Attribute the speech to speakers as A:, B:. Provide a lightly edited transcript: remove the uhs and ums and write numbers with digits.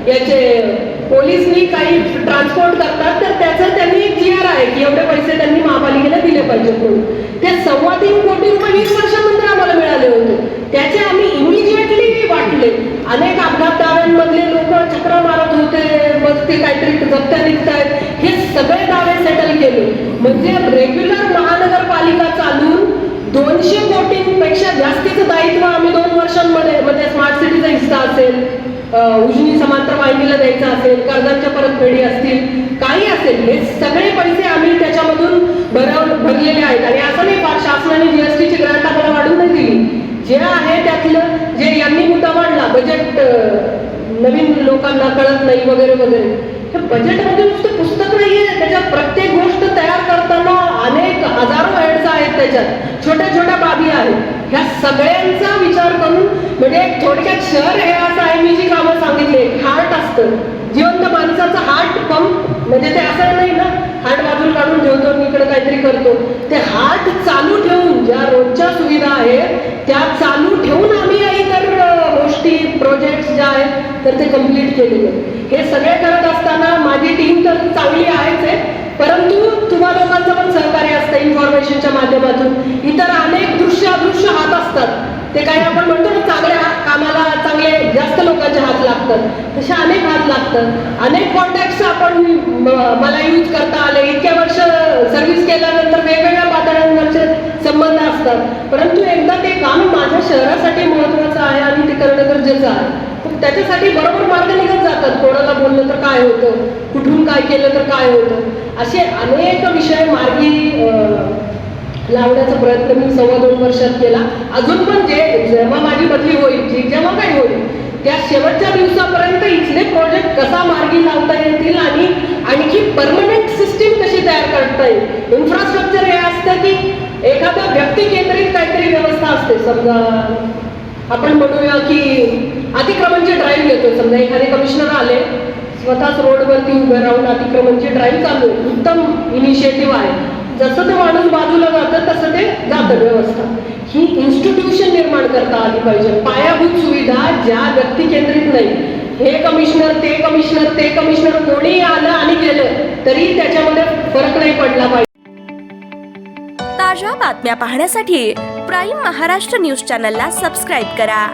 A: याचे पोलिसनी काही ट्रान्सपोर्ट करतात तर त्याचं त्यांनी एक GR आहे की एवढे पैसे त्यांनी महापालिकेला दिले पाहिजेत म्हणून. ते 3.25 कोटी रुपये 20 वर्षानंतर आम्हाला मिळाले होते. त्याचे आम्ही इमिजिएटली वाटले. अनेक अपघात दाव्यांमधले लोक चक्र मारत होते, मग ते काहीतरी जप्त्या निघतायत, हे सगळे दावे सेटल केले. म्हणजे रेग्युलर महानगरपालिका चालून 200 कोटींपेक्षा जास्तीचं दायित्व आम्ही 2 वर्षांमध्ये, म्हणजे स्मार्ट सिटीचा हिस्सा असेल, उजनी समांतर वाहिनीला द्यायचा असेल, कर्जांच्या परतफेडी असतील, काही असेल, हे सगळे पैसे आम्ही त्याच्यामधून भरलेले आहेत. आणि असं नाही फार शासनाने GST ची ग्रांट आम्हाला वाढून नाही दिली. जे आहे त्यातलं जे यांनी मुद्दा मांडला, बजेट नवीन लोकांना कळत नाही वगैरे वगैरे, हे बजेटमध्ये नुसतं पुस्तक नाहीये, त्याच्यात प्रत्येक गोष्ट तयार करताना अनेक हजारो हेड्स आहेत, त्याच्यात छोट्या छोट्या बाबी आहेत. ह्या सगळ्यांचा विचार करून, म्हणजे थोडक्यात शहर हे असं आहे, मी जी कामं सांगितले, हार्ट असतं, जिवंत माणसाचा हार्ट पंप, म्हणजे ते असं नाही ना हार्ट बाजूला काढून ठेवतो आणि इकडे काहीतरी करतो, ते हार्ट चालू ठेवून ज्या रोजच्या सुविधा आहेत त्या चालू ठेवून आम्ही इतर गोष्टी प्रोजेक्ट्स ज्या आहेत तर ते कम्प्लीट केलेले. हे सगळे करत असताना माझी टीम तर चांगली आहेच आहे, परंतु तुम्हा लोकांचं पण सहकार्य असतं इन्फॉर्मेशनच्या माध्यमातून. इतर अनेक अदृश्य हात असतात, ते काही आपण म्हणतो ना चांगल्या कामाला चांगले जास्त लोकांचे हात लागतात, तसे अनेक हात लागतात. अनेक कॉन्टॅक्ट्स आपण मला यूज करता आले. इतक्या वर्ष सर्व्हिस केल्यानंतर वेगवेगळ्या पातळ्यांवरचे संबंध असतात, परंतु एकदा ते काम माझ्या शहरासाठी महत्वाचं आहे आणि ते करणं गरजेचं आहे. त्याच्यासाठी बरोबर मार्ग निघत जातात. कोणाला बोललं तर काय होतं, कुठून काय केलं तर काय होतं, असे अनेक विषय मार्गी लावण्याचा प्रयत्न मी 2.25 वर्षात केला. अजून पण जेव्हा माझी बदली होईल, जेव्हा काही होईल, त्या शेवटच्या दिवसापर्यंत इथले प्रोजेक्ट कसा मार्गी लावता येतील आणि आणखी परमनंट सिस्टीम कशी तयार करता येईल. इन्फ्रास्ट्रक्चर हे असतं की एखाद्या व्यक्ती केंद्रित काहीतरी व्यवस्था असते. समजा आपण म्हणूया की अतिक्रमणची ड्राईव्ह घेतो. समजा एखादे कमिशनर आले, स्वतःच रोडवरती उभे राहून अतिक्रमणची ड्राईव्ह चालू आहे, उत्तम इनिशिएटिव्ह आहे. जसं ते माणूस बाजूला जातं तसं ते जातं व्यवस्था. ही इन्स्टिट्यूशन निर्माण करता आली पाहिजे, पायाभूत सुविधा ज्या व्यक्ती केंद्रित नाही. हे कमिशनर ते कमिशनर ते कमिशनर कोणी आलं आणि गेलं तरी त्याच्यामध्ये फरक नाही पडला पाहिजे.
B: ताज्या बातम्या पाहण्यासाठी प्राईम महाराष्ट्र न्यूज चॅनलला सबस्क्राईब करा.